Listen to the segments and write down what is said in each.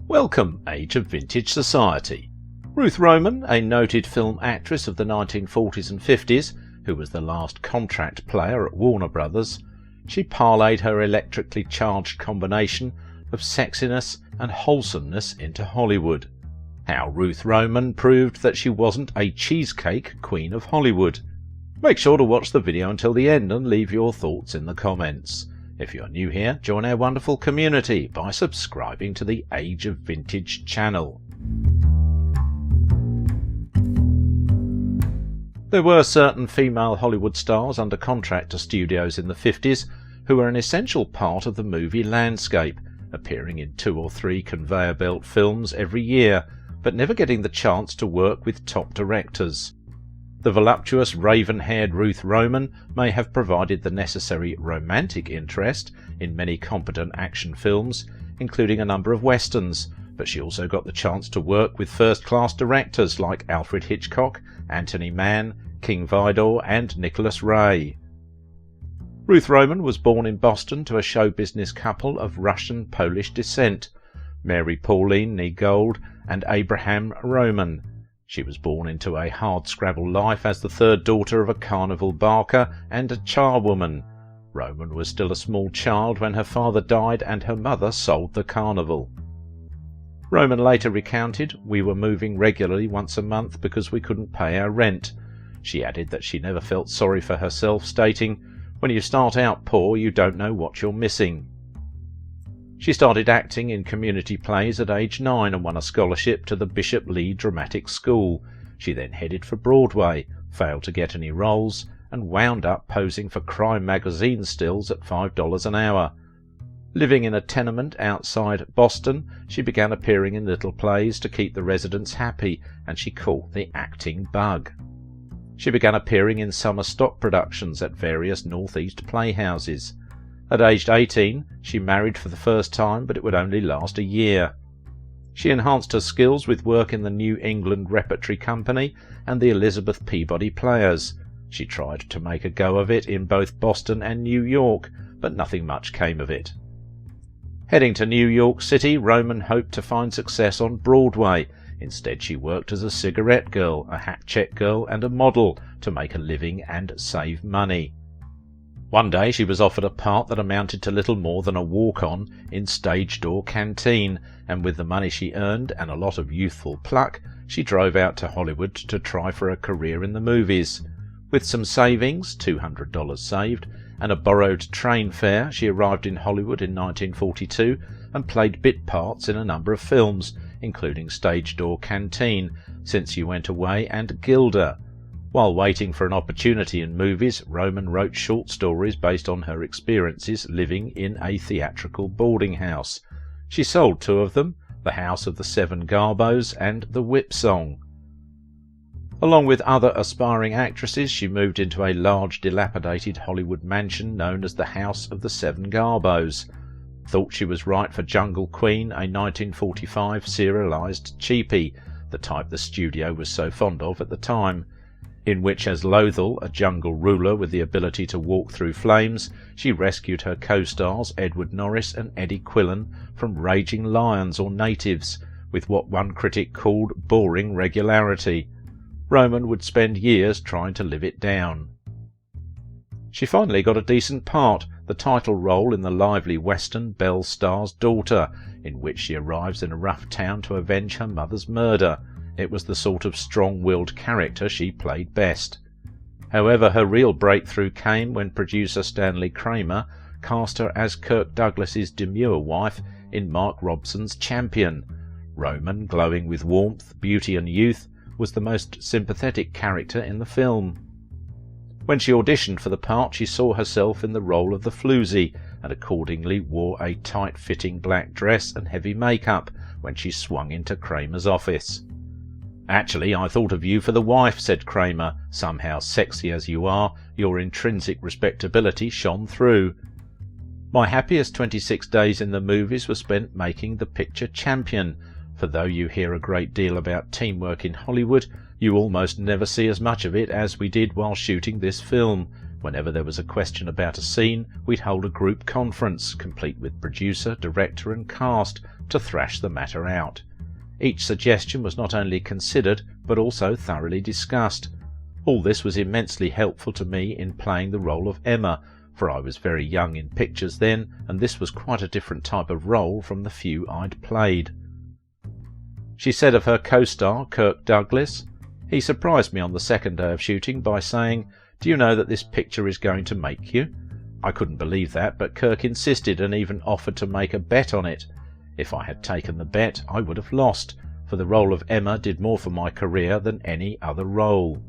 Welcome, Age of Vintage Society. Ruth Roman, a noted film actress of the 1940s and 50s, who was the last contract player at Warner Brothers, she parlayed her electrically charged combination of sexiness and wholesomeness into Hollywood. How Ruth Roman proved that she wasn't a cheesecake queen of Hollywood. Make sure to watch the video until the end and leave your thoughts in the comments. If you're new here, join our wonderful community by subscribing to the Age of Vintage channel. There were certain female Hollywood stars under contract to studios in the 50s who were an essential part of the movie landscape, appearing in 2 or 3 conveyor belt films every year, but never getting the chance to work with top directors. The voluptuous raven-haired Ruth Roman may have provided the necessary romantic interest in many competent action films, including a number of westerns, but she also got the chance to work with first-class directors like Alfred Hitchcock, Anthony Mann, King Vidor and Nicholas Ray. Ruth Roman was born in Boston to a show business couple of Russian-Polish descent, Mary Pauline née Gold and Abraham Roman. She was born into a hard-scrabble life as the third daughter of a carnival barker and a charwoman. Roman was still a small child when her father died and her mother sold the carnival. Roman later recounted, "We were moving regularly once a month because we couldn't pay our rent." She added that she never felt sorry for herself, stating, "When you start out poor, you don't know what you're missing." She started acting in community plays at age 9 and won a scholarship to the Bishop Lee Dramatic School. She then headed for Broadway, failed to get any roles, and wound up posing for crime magazine stills at $5 an hour. Living in a tenement outside Boston, she began appearing in little plays to keep the residents happy, and she caught the acting bug. She began appearing in summer stock productions at various northeast playhouses. At age 18, she married for the first time, but it would only last a year. She enhanced her skills with work in the New England Repertory Company and the Elizabeth Peabody Players. She tried to make a go of it in both Boston and New York, but nothing much came of it. Heading to New York City, Roman hoped to find success on Broadway. Instead, she worked as a cigarette girl, a hat check girl, and a model to make a living and save money. One day she was offered a part that amounted to little more than a walk-on in Stage Door Canteen, and with the money she earned and a lot of youthful pluck, she drove out to Hollywood to try for a career in the movies. With some savings, $200 saved, and a borrowed train fare, she arrived in Hollywood in 1942 and played bit parts in a number of films, including Stage Door Canteen, Since You Went Away and Gilda. While waiting for an opportunity in movies, Roman wrote short stories based on her experiences living in a theatrical boarding house. She sold 2 of them, The House of the Seven Garbos and The Whip Song. Along with other aspiring actresses, she moved into a large dilapidated Hollywood mansion known as the House of the Seven Garbos. Thought she was right for Jungle Queen, a 1945 serialized cheapie, the type the studio was so fond of at the time, in which as Lothal, a jungle ruler with the ability to walk through flames, she rescued her co-stars Edward Norris and Eddie Quillen from raging lions or natives, with what one critic called boring regularity. Roman would spend years trying to live it down. She finally got a decent part, the title role in the lively western Belle Star's Daughter, in which she arrives in a rough town to avenge her mother's murder. It was the sort of strong-willed character she played best. However, her real breakthrough came when producer Stanley Kramer cast her as Kirk Douglas's demure wife in Mark Robson's Champion. Roman, glowing with warmth, beauty and youth, was the most sympathetic character in the film. When she auditioned for the part, she saw herself in the role of the floozy, and accordingly wore a tight-fitting black dress and heavy makeup when she swung into Kramer's office. "Actually, I thought of you for the wife," said Kramer. "Somehow, sexy as you are, your intrinsic respectability shone through." My happiest 26 days in the movies were spent making the picture Champion, for though you hear a great deal about teamwork in Hollywood, you almost never see as much of it as we did while shooting this film. Whenever there was a question about a scene, we'd hold a group conference, complete with producer, director and cast, to thrash the matter out. Each suggestion was not only considered, but also thoroughly discussed. All this was immensely helpful to me in playing the role of Emma, for I was very young in pictures then, and this was quite a different type of role from the few I'd played. She said of her co-star, Kirk Douglas, "He surprised me on the second day of shooting by saying, 'Do you know that this picture is going to make you?' I couldn't believe that, but Kirk insisted and even offered to make a bet on it. If I had taken the bet, I would have lost, for the role of Emma did more for my career than any other role."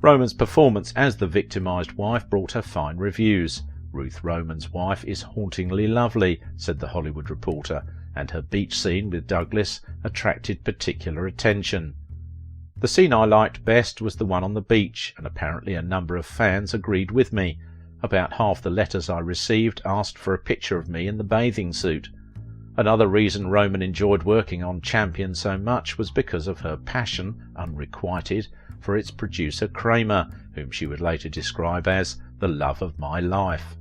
Roman's performance as the victimised wife brought her fine reviews. "Ruth Roman's wife is hauntingly lovely," said the Hollywood Reporter, and her beach scene with Douglas attracted particular attention. The scene I liked best was the one on the beach, and apparently a number of fans agreed with me. About half the letters I received asked for a picture of me in the bathing suit. Another reason Roman enjoyed working on Champion so much was because of her passion, unrequited, for its producer Kramer, whom she would later describe as the love of my life.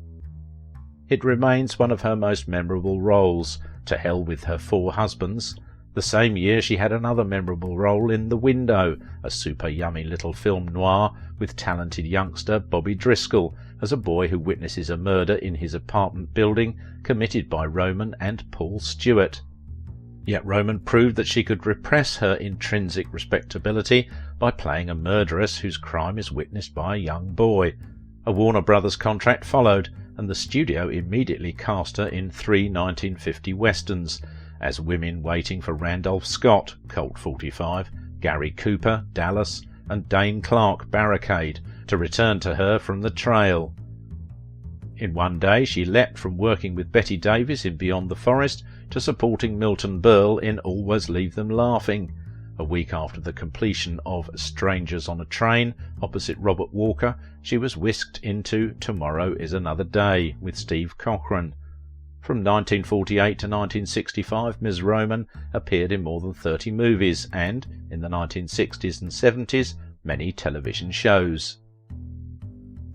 It remains one of her most memorable roles. To hell with her 4 husbands. The same year she had another memorable role in The Window, a super yummy little film noir with talented youngster Bobby Driscoll as a boy who witnesses a murder in his apartment building committed by Roman and Paul Stewart. Yet Roman proved that she could repress her intrinsic respectability by playing a murderess whose crime is witnessed by a young boy. A Warner Brothers contract followed, and the studio immediately cast her in 3 1950 westerns, as Women Waiting for Randolph Scott, Colt 45, Gary Cooper, Dallas, and Dane Clark, Barricade, to return to her from the trail. In one day she leapt from working with Betty Davis in Beyond the Forest to supporting Milton Berle in Always Leave Them Laughing. A week after the completion of Strangers on a Train, opposite Robert Walker, she was whisked into Tomorrow is Another Day with Steve Cochran. From 1948 to 1965, Ms. Roman appeared in more than 30 movies and, in the 1960s and 70s, many television shows.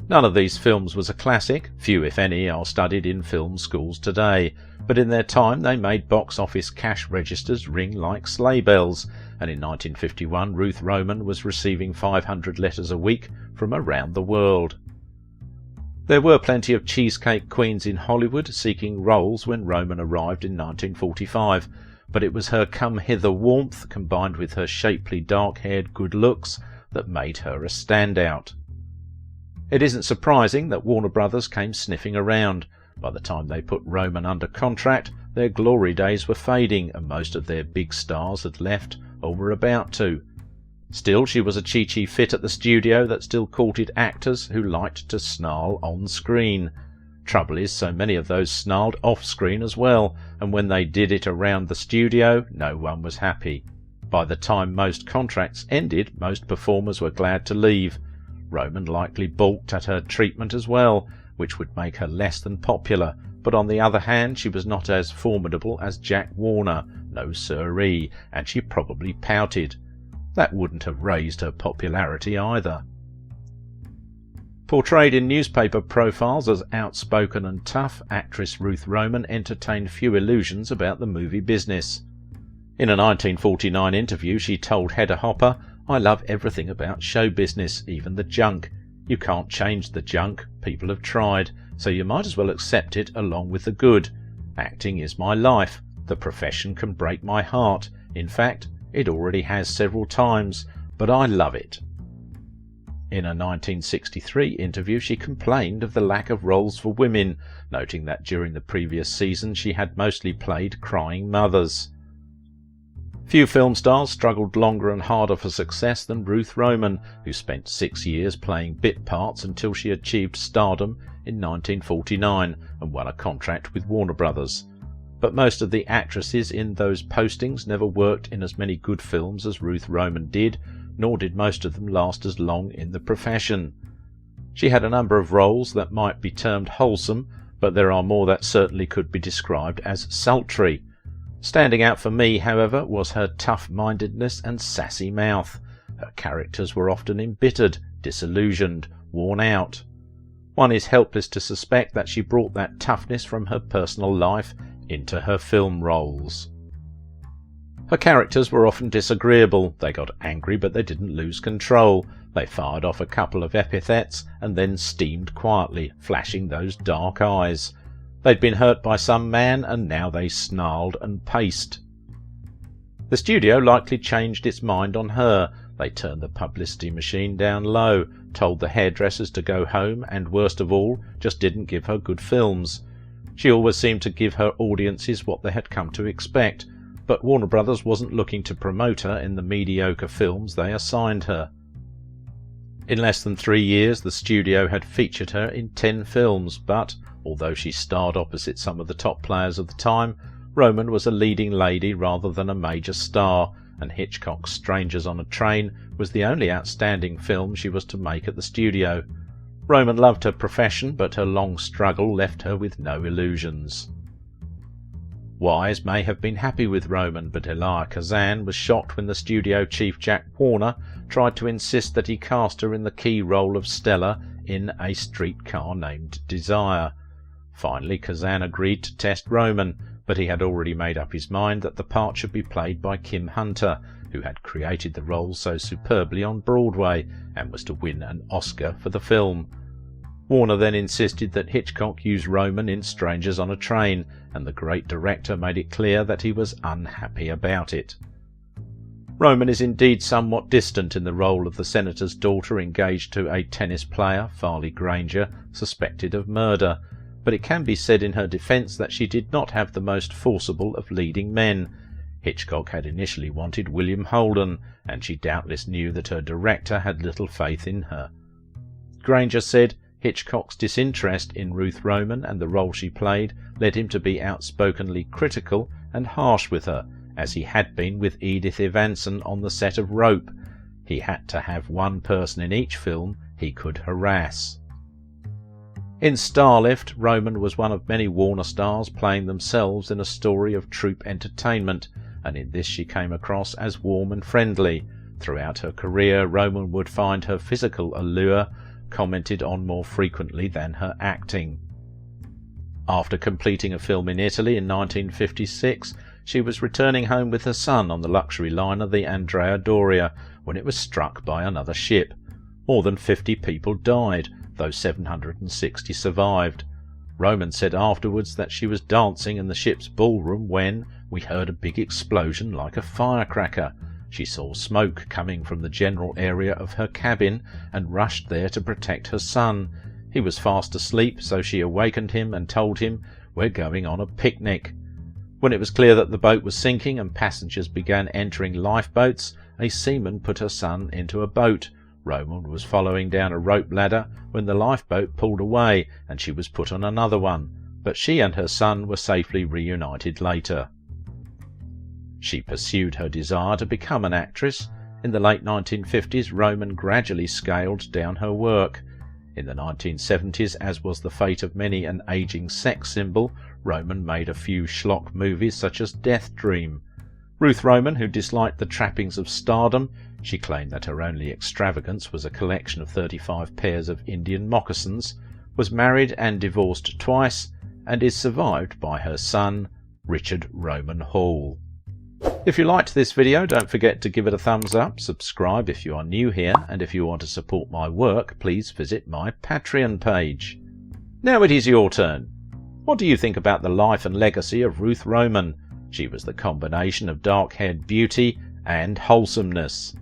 None of these films was a classic. Few, if any, are studied in film schools today, but in their time they made box office cash registers ring like sleigh bells, and in 1951 Ruth Roman was receiving 500 letters a week from around the world. There were plenty of cheesecake queens in Hollywood seeking roles when Roman arrived in 1945, but it was her come-hither warmth combined with her shapely dark-haired good looks that made her a standout. It isn't surprising that Warner Brothers came sniffing around. By the time they put Roman under contract, their glory days were fading and most of their big stars had left or were about to. Still, she was a chi-chi fit at the studio that still courted actors who liked to snarl on screen. Trouble is, so many of those snarled off screen as well, and when they did it around the studio, no one was happy. By the time most contracts ended, most performers were glad to leave. Roman likely balked at her treatment as well, which would make her less than popular, but on the other hand she was not as formidable as Jack Warner, no siree, and she probably pouted. That wouldn't have raised her popularity either. Portrayed in newspaper profiles as outspoken and tough, actress Ruth Roman entertained few illusions about the movie business. In a 1949 interview she told Hedda Hopper, "I love everything about show business, even the junk. You can't change the junk, people have tried, so you might as well accept it along with the good. Acting is my life. The profession can break my heart. In fact, it already has several times, but I love it." In a 1963 interview she complained of the lack of roles for women, noting that during the previous season she had mostly played crying mothers. Few film stars struggled longer and harder for success than Ruth Roman, who spent 6 years playing bit parts until she achieved stardom in 1949 and won a contract with Warner Brothers. But most of the actresses in those postings never worked in as many good films as Ruth Roman did, nor did most of them last as long in the profession. She had a number of roles that might be termed wholesome, but there are more that certainly could be described as sultry. Standing out for me, however, was her tough-mindedness and sassy mouth. Her characters were often embittered, disillusioned, worn out. One is helpless to suspect that she brought that toughness from her personal life into her film roles. Her characters were often disagreeable. They got angry, but they didn't lose control. They fired off a couple of epithets and then steamed quietly, flashing those dark eyes. They'd been hurt by some man, and now they snarled and paced. The studio likely changed its mind on her. They turned the publicity machine down low, told the hairdressers to go home, and worst of all, just didn't give her good films. She always seemed to give her audiences what they had come to expect, but Warner Brothers wasn't looking to promote her in the mediocre films they assigned her. In less than 3 years, the studio had featured her in 10 films, but although she starred opposite some of the top players of the time, Roman was a leading lady rather than a major star, and Hitchcock's Strangers on a Train was the only outstanding film she was to make at the studio. Roman loved her profession, but her long struggle left her with no illusions. Wise may have been happy with Roman, but Elia Kazan was shocked when the studio chief Jack Warner tried to insist that he cast her in the key role of Stella in A Streetcar Named Desire. Finally, Kazan agreed to test Roman, but he had already made up his mind that the part should be played by Kim Hunter, who had created the role so superbly on Broadway and was to win an Oscar for the film. Warner then insisted that Hitchcock use Roman in Strangers on a Train, and the great director made it clear that he was unhappy about it. Roman is indeed somewhat distant in the role of the senator's daughter engaged to a tennis player, Farley Granger, suspected of murder, but it can be said in her defence that she did not have the most forcible of leading men. Hitchcock had initially wanted William Holden, and she doubtless knew that her director had little faith in her. Granger said Hitchcock's disinterest in Ruth Roman and the role she played led him to be outspokenly critical and harsh with her, as he had been with Edith Evanson on the set of Rope. He had to have one person in each film he could harass. In Starlift, Roman was one of many Warner stars playing themselves in a story of troupe entertainment, and in this she came across as warm and friendly. Throughout her career, Roman would find her physical allure commented on more frequently than her acting. After completing a film in Italy in 1956, she was returning home with her son on the luxury liner the Andrea Doria when it was struck by another ship. More than 50 people died, though 760 survived. Roman said afterwards that she was dancing in the ship's ballroom when we heard a big explosion like a firecracker. She saw smoke coming from the general area of her cabin and rushed there to protect her son. He was fast asleep, so she awakened him and told him, "We're going on a picnic." When it was clear that the boat was sinking and passengers began entering lifeboats, a seaman put her son into a boat. Roman was following down a rope ladder when the lifeboat pulled away and she was put on another one, but she and her son were safely reunited later. She pursued her desire to become an actress. In the late 1950s, Roman gradually scaled down her work. In the 1970s, as was the fate of many an aging sex symbol, Roman made a few schlock movies such as Death Dream. Ruth Roman, who disliked the trappings of stardom, she claimed that her only extravagance was a collection of 35 pairs of Indian moccasins, was married and divorced twice, and is survived by her son, Richard Roman Hall. If you liked this video, don't forget to give it a thumbs up, subscribe if you are new here, and if you want to support my work, please visit my Patreon page. Now it is your turn. What do you think about the life and legacy of Ruth Roman? She was the combination of dark-haired beauty and wholesomeness.